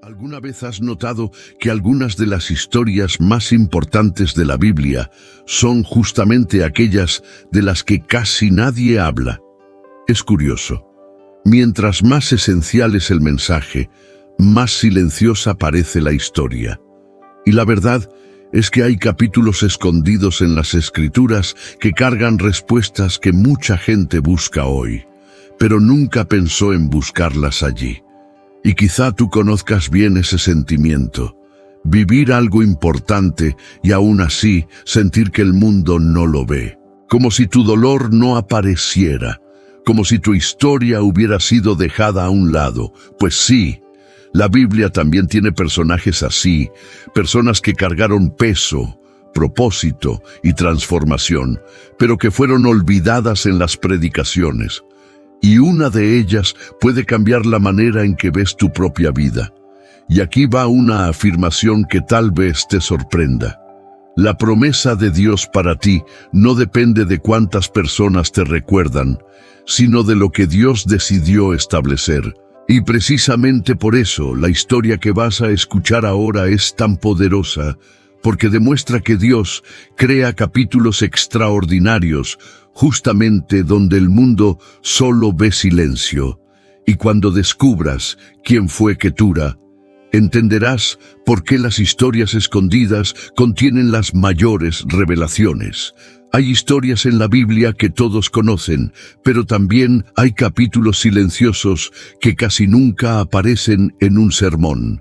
¿Alguna vez has notado que algunas de las historias más importantes de la Biblia son justamente aquellas de las que casi nadie habla? Es curioso. Mientras más esencial es el mensaje, más silenciosa parece la historia. Y la verdad es que hay capítulos escondidos en las Escrituras que cargan respuestas que mucha gente busca hoy, pero nunca pensó en buscarlas allí. Y quizá tú conozcas bien ese sentimiento, vivir algo importante y aún así sentir que el mundo no lo ve, como si tu dolor no apareciera, como si tu historia hubiera sido dejada a un lado. Pues sí, la Biblia también tiene personajes así, personas que cargaron peso, propósito y transformación, pero que fueron olvidadas en las predicaciones. Y una de ellas puede cambiar la manera en que ves tu propia vida. Y aquí va una afirmación que tal vez te sorprenda. La promesa de Dios para ti no depende de cuántas personas te recuerdan, sino de lo que Dios decidió establecer. Y precisamente por eso la historia que vas a escuchar ahora es tan poderosa, porque demuestra que Dios crea capítulos extraordinarios, justamente donde el mundo solo ve silencio. Y cuando descubras quién fue Ketura, entenderás por qué las historias escondidas contienen las mayores revelaciones. Hay historias en la Biblia que todos conocen, pero también hay capítulos silenciosos que casi nunca aparecen en un sermón.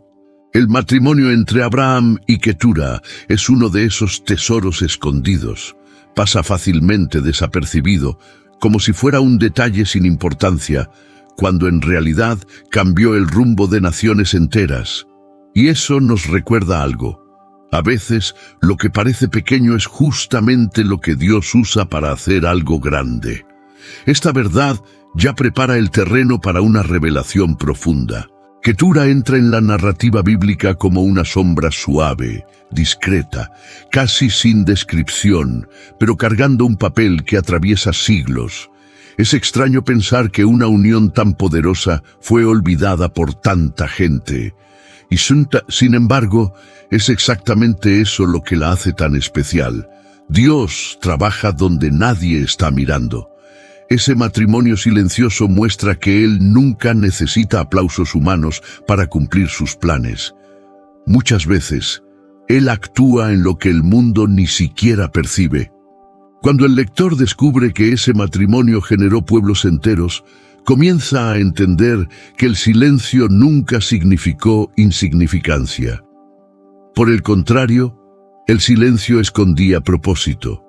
El matrimonio entre Abraham y Ketura es uno de esos tesoros escondidos. Pasa fácilmente desapercibido, como si fuera un detalle sin importancia, cuando en realidad cambió el rumbo de naciones enteras. Y eso nos recuerda algo. A veces, lo que parece pequeño es justamente lo que Dios usa para hacer algo grande. Esta verdad ya prepara el terreno para una revelación profunda. Ketura entra en la narrativa bíblica como una sombra suave, discreta, casi sin descripción, pero cargando un papel que atraviesa siglos. Es extraño pensar que una unión tan poderosa fue olvidada por tanta gente. Y sin embargo, es exactamente eso lo que la hace tan especial. Dios trabaja donde nadie está mirando. Ese matrimonio silencioso muestra que Él nunca necesita aplausos humanos para cumplir sus planes. Muchas veces, Él actúa en lo que el mundo ni siquiera percibe. Cuando el lector descubre que ese matrimonio generó pueblos enteros, comienza a entender que el silencio nunca significó insignificancia. Por el contrario, el silencio escondía propósito.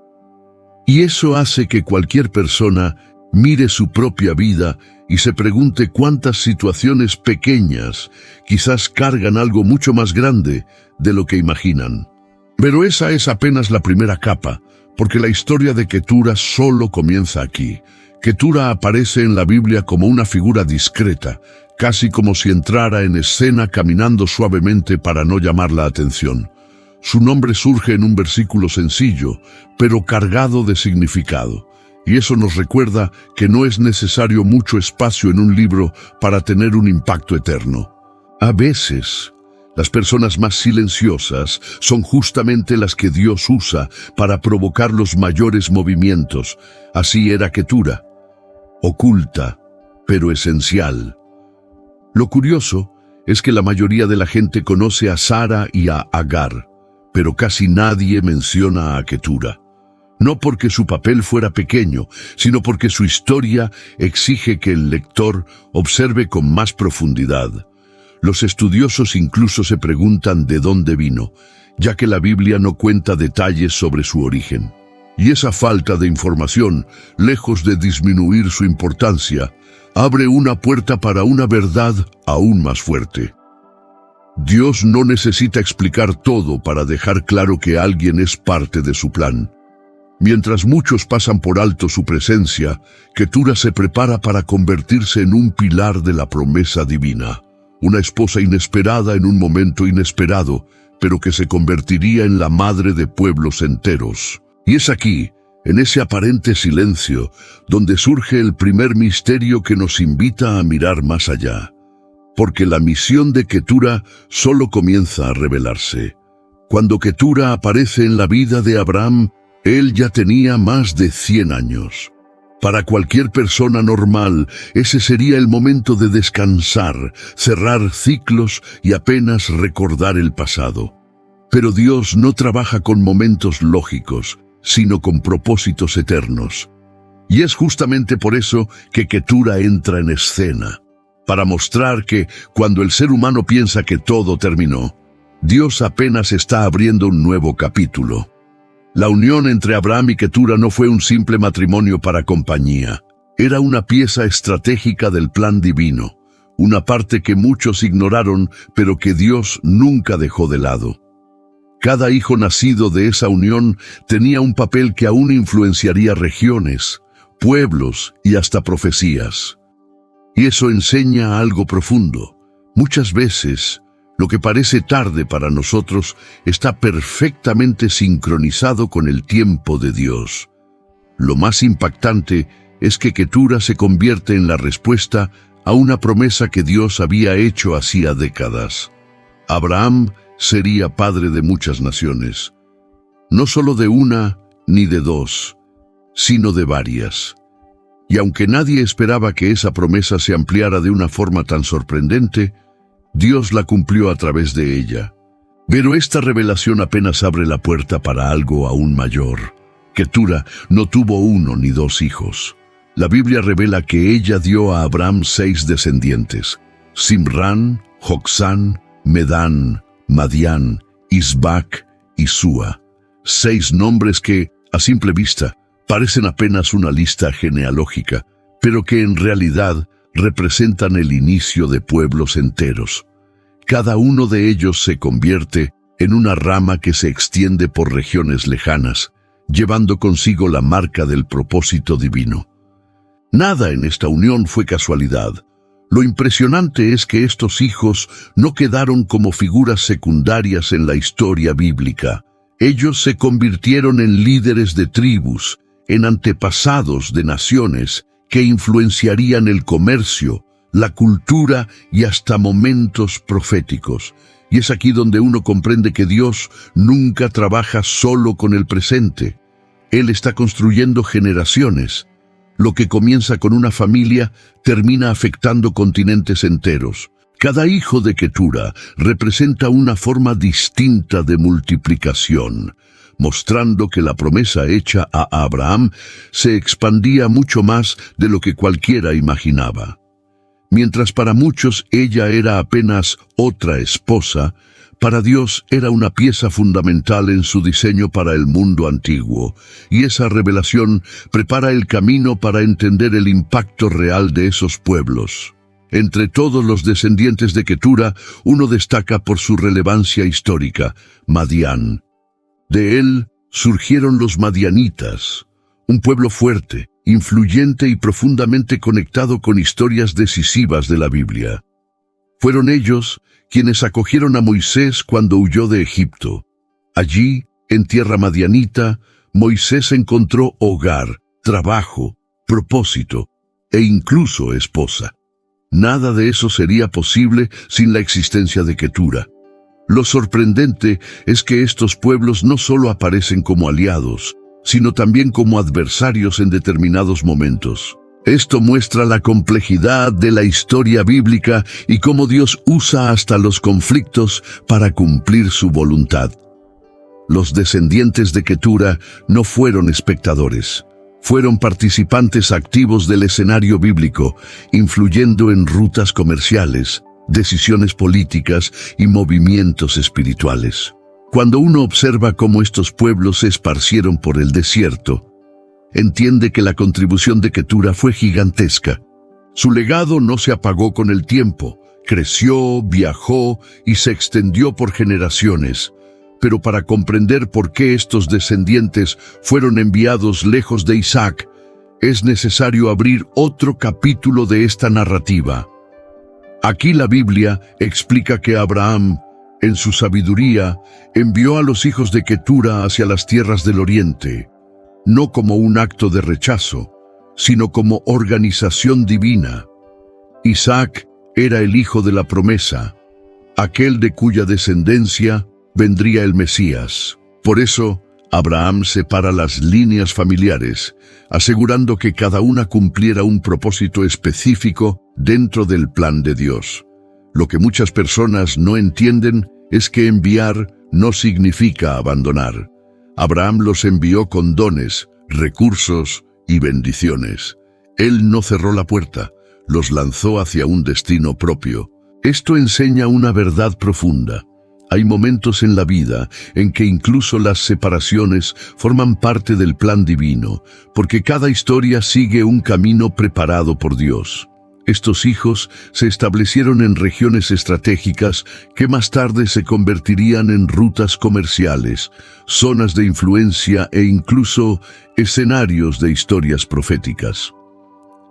Y eso hace que cualquier persona mire su propia vida y se pregunte cuántas situaciones pequeñas quizás cargan algo mucho más grande de lo que imaginan. Pero esa es apenas la primera capa, porque la historia de Ketura solo comienza aquí. Ketura aparece en la Biblia como una figura discreta, casi como si entrara en escena caminando suavemente para no llamar la atención. Su nombre surge en un versículo sencillo, pero cargado de significado. Y eso nos recuerda que no es necesario mucho espacio en un libro para tener un impacto eterno. A veces, las personas más silenciosas son justamente las que Dios usa para provocar los mayores movimientos. Así era Ketura, oculta, pero esencial. Lo curioso es que la mayoría de la gente conoce a Sara y a Agar, pero casi nadie menciona a Ketura. No porque su papel fuera pequeño, sino porque su historia exige que el lector observe con más profundidad. Los estudiosos incluso se preguntan de dónde vino, ya que la Biblia no cuenta detalles sobre su origen. Y esa falta de información, lejos de disminuir su importancia, abre una puerta para una verdad aún más fuerte. Dios no necesita explicar todo para dejar claro que alguien es parte de su plan. Mientras muchos pasan por alto su presencia, Ketura se prepara para convertirse en un pilar de la promesa divina. Una esposa inesperada en un momento inesperado, pero que se convertiría en la madre de pueblos enteros. Y es aquí, en ese aparente silencio, donde surge el primer misterio que nos invita a mirar más allá. porque la misión de Ketura solo comienza a revelarse. Cuando Ketura aparece en la vida de Abraham, él ya tenía más de 100 años. Para cualquier persona normal, ese sería el momento de descansar, cerrar ciclos y apenas recordar el pasado. Pero Dios no trabaja con momentos lógicos, sino con propósitos eternos. Y es justamente por eso que Ketura entra en escena, para mostrar que, cuando el ser humano piensa que todo terminó, Dios apenas está abriendo un nuevo capítulo. La unión entre Abraham y Ketura no fue un simple matrimonio para compañía. Era una pieza estratégica del plan divino, una parte que muchos ignoraron, pero que Dios nunca dejó de lado. Cada hijo nacido de esa unión tenía un papel que aún influenciaría regiones, pueblos y hasta profecías. Y eso enseña algo profundo. Muchas veces, lo que parece tarde para nosotros está perfectamente sincronizado con el tiempo de Dios. Lo más impactante es que Ketura se convierte en la respuesta a una promesa que Dios había hecho hacía décadas. Abraham sería padre de muchas naciones, no solo de una ni de dos, sino de varias. Y aunque nadie esperaba que esa promesa se ampliara de una forma tan sorprendente, Dios la cumplió a través de ella. Pero esta revelación apenas abre la puerta para algo aún mayor. Ketura no tuvo 1 ni 2 hijos. La Biblia revela que ella dio a Abraham 6 descendientes: Simrán, Joksán, Medán, Madián, Isbac y Súa. 6 nombres que, a simple vista, parecen apenas una lista genealógica, pero que en realidad representan el inicio de pueblos enteros. Cada uno de ellos se convierte en una rama que se extiende por regiones lejanas, llevando consigo la marca del propósito divino. Nada en esta unión fue casualidad. Lo impresionante es que estos hijos no quedaron como figuras secundarias en la historia bíblica. Ellos se convirtieron en líderes de tribus, en antepasados de naciones que influenciarían el comercio, la cultura y hasta momentos proféticos. Y es aquí donde uno comprende que Dios nunca trabaja solo con el presente. Él está construyendo generaciones. Lo que comienza con una familia termina afectando continentes enteros. Cada hijo de Ketura representa una forma distinta de multiplicación, mostrando que la promesa hecha a Abraham se expandía mucho más de lo que cualquiera imaginaba. Mientras para muchos ella era apenas otra esposa, para Dios era una pieza fundamental en su diseño para el mundo antiguo, y esa revelación prepara el camino para entender el impacto real de esos pueblos. Entre todos los descendientes de Ketura, uno destaca por su relevancia histórica: Madián. De él surgieron los madianitas, un pueblo fuerte, influyente y profundamente conectado con historias decisivas de la Biblia. Fueron ellos quienes acogieron a Moisés cuando huyó de Egipto. Allí, en tierra madianita, Moisés encontró hogar, trabajo, propósito e incluso esposa. Nada de eso sería posible sin la existencia de Ketura. Lo sorprendente es que estos pueblos no solo aparecen como aliados, sino también como adversarios en determinados momentos. Esto muestra la complejidad de la historia bíblica y cómo Dios usa hasta los conflictos para cumplir su voluntad. Los descendientes de Ketura no fueron espectadores. Fueron participantes activos del escenario bíblico, influyendo en rutas comerciales, decisiones políticas y movimientos espirituales. Cuando uno observa cómo estos pueblos se esparcieron por el desierto, entiende que la contribución de Ketura fue gigantesca. Su legado no se apagó con el tiempo, creció, viajó y se extendió por generaciones. Pero para comprender por qué estos descendientes fueron enviados lejos de Isaac, es necesario abrir otro capítulo de esta narrativa. Aquí la Biblia explica que Abraham, en su sabiduría, envió a los hijos de Ketura hacia las tierras del oriente, no como un acto de rechazo, sino como organización divina. Isaac era el hijo de la promesa, aquel de cuya descendencia vendría el Mesías. Por eso, Abraham separa las líneas familiares, asegurando que cada una cumpliera un propósito específico dentro del plan de Dios. Lo que muchas personas no entienden es que enviar no significa abandonar. Abraham los envió con dones, recursos y bendiciones. Él no cerró la puerta, los lanzó hacia un destino propio. Esto enseña una verdad profunda. Hay momentos en la vida en que incluso las separaciones forman parte del plan divino, porque cada historia sigue un camino preparado por Dios. Estos hijos se establecieron en regiones estratégicas que más tarde se convertirían en rutas comerciales, zonas de influencia e incluso escenarios de historias proféticas.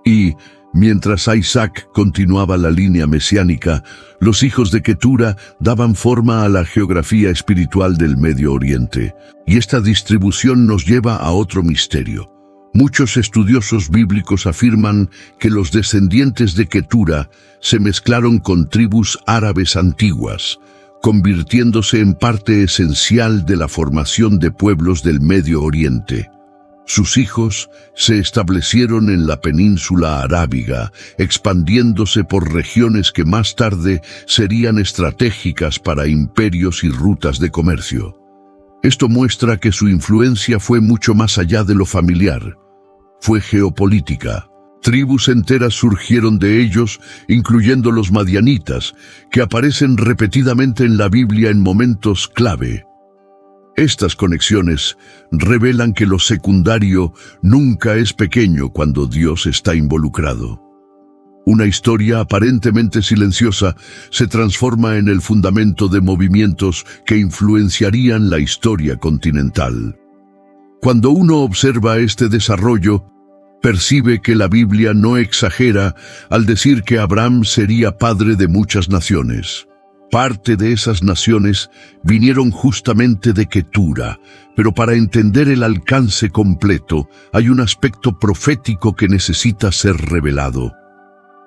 Y, mientras Isaac continuaba la línea mesiánica, los hijos de Ketura daban forma a la geografía espiritual del Medio Oriente. Y esta distribución nos lleva a otro misterio. Muchos estudiosos bíblicos afirman que los descendientes de Ketura se mezclaron con tribus árabes antiguas, convirtiéndose en parte esencial de la formación de pueblos del Medio Oriente. Sus hijos se establecieron en la península arábiga, expandiéndose por regiones que más tarde serían estratégicas para imperios y rutas de comercio. Esto muestra que su influencia fue mucho más allá de lo familiar. Fue geopolítica. Tribus enteras surgieron de ellos, incluyendo los madianitas, que aparecen repetidamente en la Biblia en momentos clave. Estas conexiones revelan que lo secundario nunca es pequeño cuando Dios está involucrado. Una historia aparentemente silenciosa se transforma en el fundamento de movimientos que influenciarían la historia continental. Cuando uno observa este desarrollo, percibe que la Biblia no exagera al decir que Abraham sería padre de muchas naciones. Parte de esas naciones vinieron justamente de Ketura, pero para entender el alcance completo hay un aspecto profético que necesita ser revelado.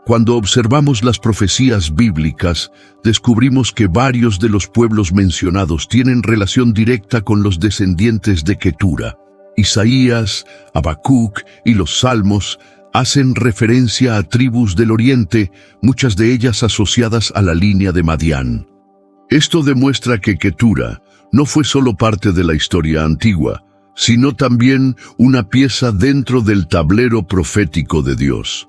Cuando observamos las profecías bíblicas, descubrimos que varios de los pueblos mencionados tienen relación directa con los descendientes de Ketura. Isaías, Habacuc y los Salmos hacen referencia a tribus del oriente, muchas de ellas asociadas a la línea de Madián. Esto demuestra que Ketura no fue solo parte de la historia antigua, sino también una pieza dentro del tablero profético de Dios.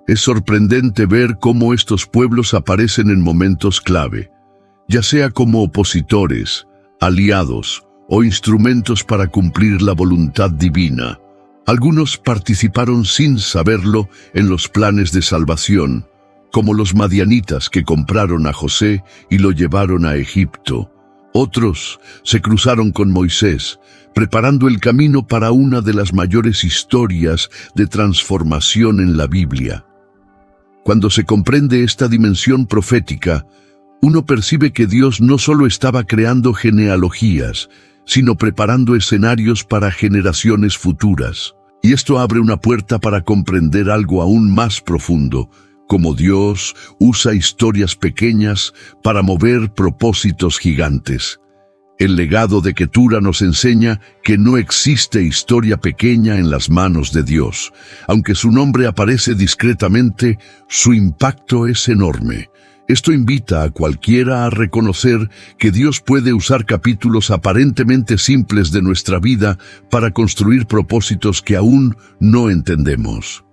Es sorprendente ver cómo estos pueblos aparecen en momentos clave, ya sea como opositores, aliados o instrumentos para cumplir la voluntad divina. Algunos participaron sin saberlo en los planes de salvación, como los madianitas que compraron a José y lo llevaron a Egipto. Otros se cruzaron con Moisés, preparando el camino para una de las mayores historias de transformación en la Biblia. Cuando se comprende esta dimensión profética, uno percibe que Dios no solo estaba creando genealogías, sino preparando escenarios para generaciones futuras. Y esto abre una puerta para comprender algo aún más profundo, cómo Dios usa historias pequeñas para mover propósitos gigantes. El legado de Ketura nos enseña que no existe historia pequeña en las manos de Dios. Aunque su nombre aparece discretamente, su impacto es enorme. Esto invita a cualquiera a reconocer que Dios puede usar capítulos aparentemente simples de nuestra vida para construir propósitos que aún no entendemos.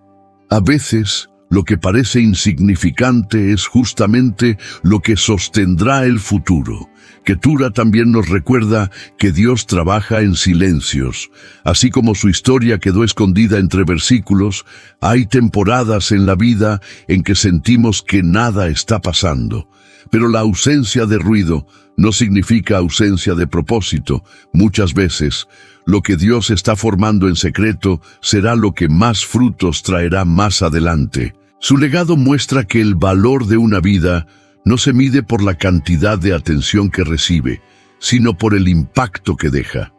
A veces, lo que parece insignificante es justamente lo que sostendrá el futuro. Ketura también nos recuerda que Dios trabaja en silencios. Así como su historia quedó escondida entre versículos, hay temporadas en la vida en que sentimos que nada está pasando. Pero la ausencia de ruido no significa ausencia de propósito. Muchas veces, lo que Dios está formando en secreto será lo que más frutos traerá más adelante. Su legado muestra que el valor de una vida no se mide por la cantidad de atención que recibe, sino por el impacto que deja.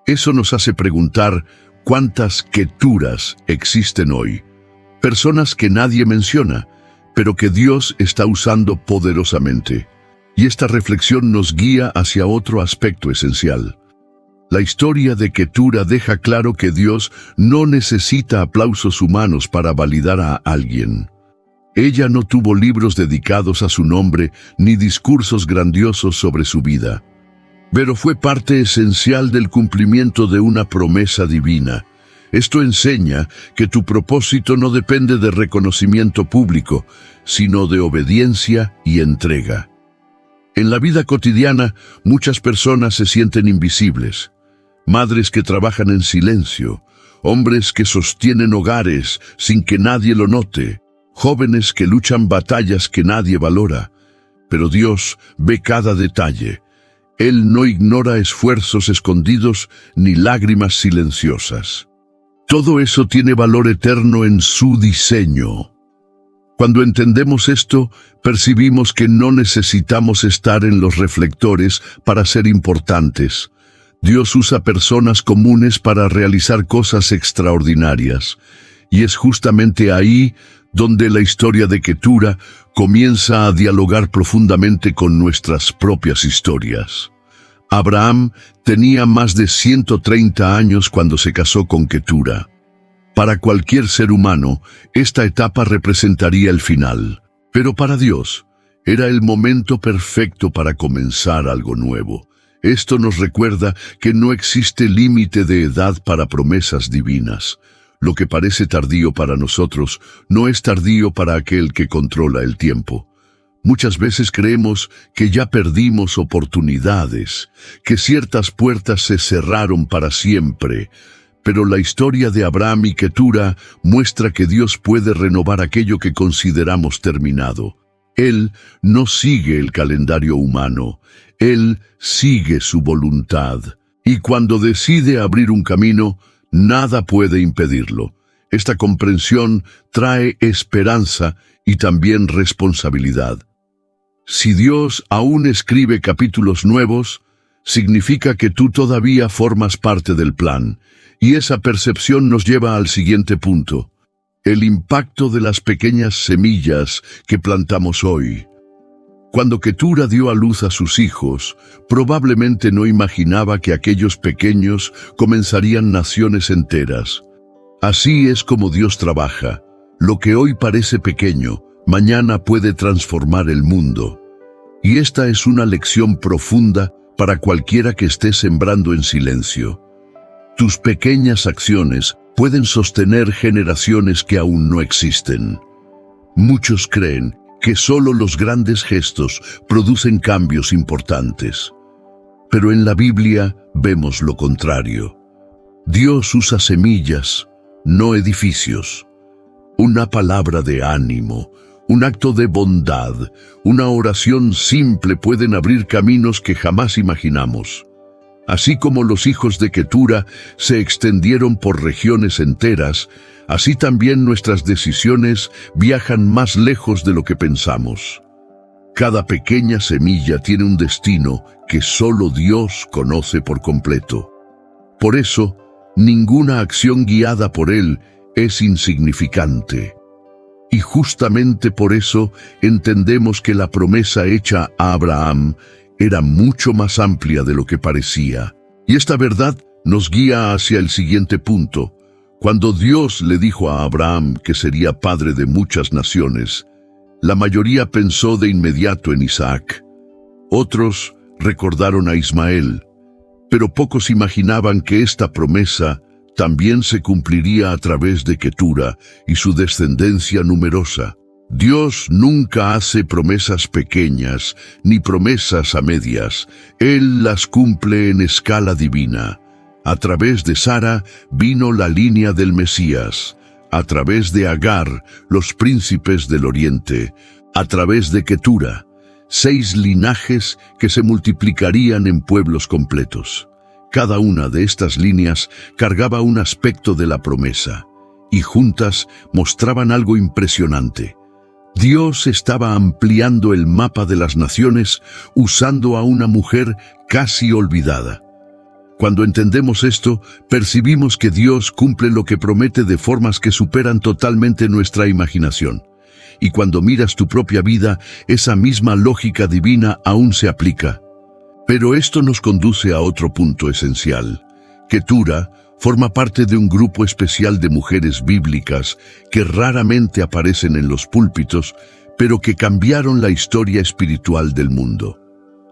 Eso nos hace preguntar cuántas Keturas existen hoy. Personas que nadie menciona, pero que Dios está usando poderosamente. Y esta reflexión nos guía hacia otro aspecto esencial. La historia de Ketura deja claro que Dios no necesita aplausos humanos para validar a alguien. Ella no tuvo libros dedicados a su nombre ni discursos grandiosos sobre su vida, pero fue parte esencial del cumplimiento de una promesa divina. Esto enseña que tu propósito no depende de reconocimiento público, sino de obediencia y entrega. En la vida cotidiana, muchas personas se sienten invisibles. Madres que trabajan en silencio, hombres que sostienen hogares sin que nadie lo note, jóvenes que luchan batallas que nadie valora. Pero Dios ve cada detalle. Él no ignora esfuerzos escondidos ni lágrimas silenciosas. Todo eso tiene valor eterno en su diseño. Cuando entendemos esto, percibimos que no necesitamos estar en los reflectores para ser importantes. Dios usa personas comunes para realizar cosas extraordinarias. Y es justamente ahí donde la historia de Ketura comienza a dialogar profundamente con nuestras propias historias. Abraham tenía más de 130 años cuando se casó con Ketura. Para cualquier ser humano, esta etapa representaría el final. Pero para Dios, era el momento perfecto para comenzar algo nuevo. Esto nos recuerda que no existe límite de edad para promesas divinas. Lo que parece tardío para nosotros no es tardío para aquel que controla el tiempo. Muchas veces creemos que ya perdimos oportunidades, que ciertas puertas se cerraron para siempre. Pero la historia de Abraham y Ketura muestra que Dios puede renovar aquello que consideramos terminado. Él no sigue el calendario humano, Él sigue su voluntad. Y cuando decide abrir un camino, nada puede impedirlo. Esta comprensión trae esperanza y también responsabilidad. Si Dios aún escribe capítulos nuevos, significa que tú todavía formas parte del plan. Y esa percepción nos lleva al siguiente punto: el impacto de las pequeñas semillas que plantamos hoy. Cuando Ketura dio a luz a sus hijos, probablemente no imaginaba que aquellos pequeños comenzarían naciones enteras. Así es como Dios trabaja. Lo que hoy parece pequeño, mañana puede transformar el mundo. Y esta es una lección profunda para cualquiera que esté sembrando en silencio. Tus pequeñas acciones pueden sostener generaciones que aún no existen. Muchos creen que solo los grandes gestos producen cambios importantes. Pero en la Biblia vemos lo contrario. Dios usa semillas, no edificios. Una palabra de ánimo, un acto de bondad, una oración simple pueden abrir caminos que jamás imaginamos. Así como los hijos de Ketura se extendieron por regiones enteras, así también nuestras decisiones viajan más lejos de lo que pensamos. Cada pequeña semilla tiene un destino que solo Dios conoce por completo. Por eso, ninguna acción guiada por Él es insignificante. Y justamente por eso entendemos que la promesa hecha a Abraham era mucho más amplia de lo que parecía. Y esta verdad nos guía hacia el siguiente punto. Cuando Dios le dijo a Abraham que sería padre de muchas naciones, la mayoría pensó de inmediato en Isaac. Otros recordaron a Ismael, pero pocos imaginaban que esta promesa también se cumpliría a través de Ketura y su descendencia numerosa. Dios nunca hace promesas pequeñas ni promesas a medias. Él las cumple en escala divina. A través de Sara vino la línea del Mesías. A través de Agar, los príncipes del Oriente. A través de Ketura, 6 linajes que se multiplicarían en pueblos completos. Cada una de estas líneas cargaba un aspecto de la promesa, y juntas mostraban algo impresionante. Dios estaba ampliando el mapa de las naciones usando a una mujer casi olvidada. Cuando entendemos esto, percibimos que Dios cumple lo que promete de formas que superan totalmente nuestra imaginación. y cuando miras tu propia vida, esa misma lógica divina aún se aplica. Pero esto nos conduce a otro punto esencial. Ketura forma parte de un grupo especial de mujeres bíblicas que raramente aparecen en los púlpitos, pero que cambiaron la historia espiritual del mundo.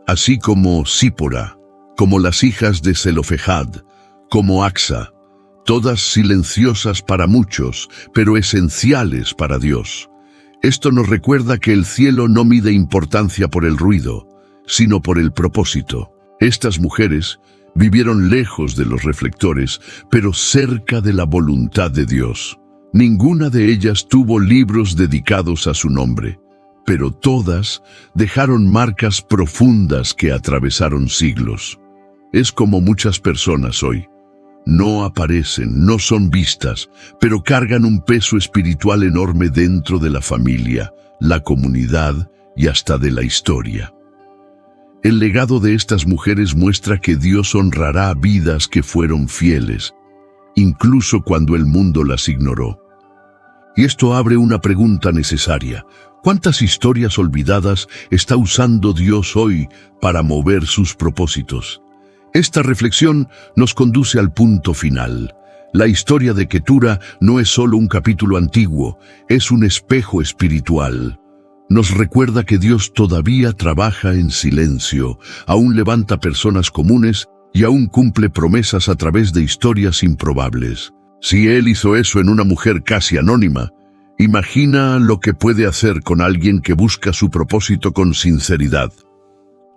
Así como Sípora, como las hijas de Zelofejad, como Axa, todas silenciosas para muchos, pero esenciales para Dios. Esto nos recuerda que el cielo no mide importancia por el ruido, sino por el propósito. Estas mujeres vivieron lejos de los reflectores, pero cerca de la voluntad de Dios. Ninguna de ellas tuvo libros dedicados a su nombre, pero todas dejaron marcas profundas que atravesaron siglos. Es como muchas personas hoy. No aparecen, no son vistas, pero cargan un peso espiritual enorme dentro de la familia, la comunidad y hasta de la historia. El legado de estas mujeres muestra que Dios honrará vidas que fueron fieles, incluso cuando el mundo las ignoró. Y esto abre una pregunta necesaria. ¿Cuántas historias olvidadas está usando Dios hoy para mover sus propósitos? Esta reflexión nos conduce al punto final. La historia de Ketura no es solo un capítulo antiguo, es un espejo espiritual. Nos recuerda que Dios todavía trabaja en silencio, aún levanta personas comunes y aún cumple promesas a través de historias improbables. Si Él hizo eso en una mujer casi anónima, imagina lo que puede hacer con alguien que busca su propósito con sinceridad.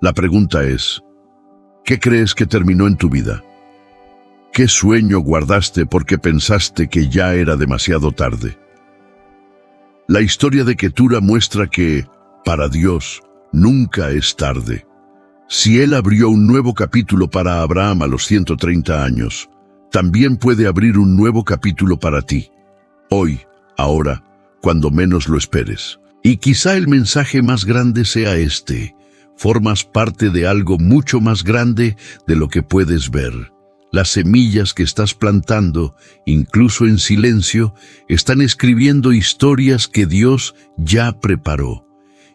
La pregunta es, ¿qué crees que terminó en tu vida? ¿Qué sueño guardaste porque pensaste que ya era demasiado tarde? La historia de Ketura muestra que, para Dios, nunca es tarde. Si Él abrió un nuevo capítulo para Abraham a los 130 años, también puede abrir un nuevo capítulo para ti. Hoy, ahora, cuando menos lo esperes. Y quizá el mensaje más grande sea este: formas parte de algo mucho más grande de lo que puedes ver. Las semillas que estás plantando, incluso en silencio, están escribiendo historias que Dios ya preparó.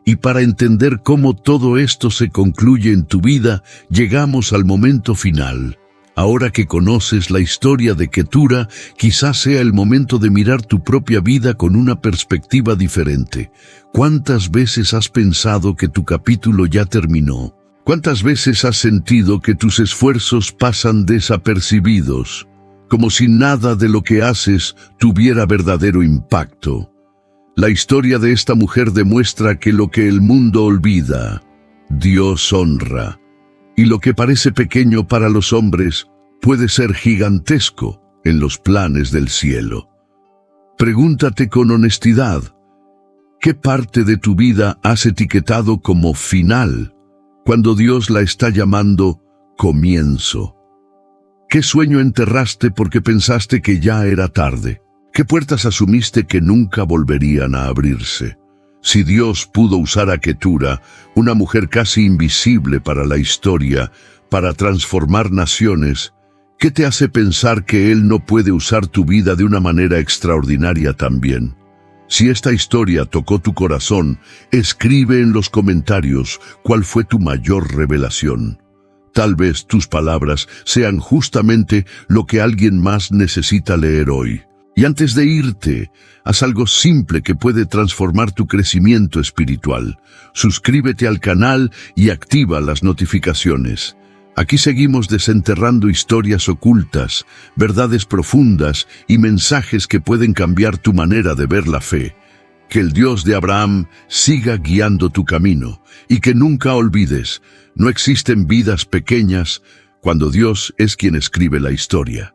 Y para entender cómo todo esto se concluye en tu vida, llegamos al momento final. Ahora que conoces la historia de Ketura, quizás sea el momento de mirar tu propia vida con una perspectiva diferente. ¿Cuántas veces has pensado que tu capítulo ya terminó? ¿Cuántas veces has sentido que tus esfuerzos pasan desapercibidos, como si nada de lo que haces tuviera verdadero impacto? La historia de esta mujer demuestra que lo que el mundo olvida, Dios honra. Y lo que parece pequeño para los hombres puede ser gigantesco en los planes del cielo. Pregúntate con honestidad, ¿qué parte de tu vida has etiquetado como final cuando Dios la está llamando comienzo? ¿Qué sueño enterraste porque pensaste que ya era tarde? ¿Qué puertas asumiste que nunca volverían a abrirse? Si Dios pudo usar a Ketura, una mujer casi invisible para la historia, para transformar naciones, ¿qué te hace pensar que Él no puede usar tu vida de una manera extraordinaria también? Si esta historia tocó tu corazón, escribe en los comentarios cuál fue tu mayor revelación. Tal vez tus palabras sean justamente lo que alguien más necesita leer hoy. Y antes de irte, haz algo simple que puede transformar tu crecimiento espiritual. Suscríbete al canal y activa las notificaciones. Aquí seguimos desenterrando historias ocultas, verdades profundas y mensajes que pueden cambiar tu manera de ver la fe. Que el Dios de Abraham siga guiando tu camino y que nunca olvides, no existen vidas pequeñas cuando Dios es quien escribe la historia.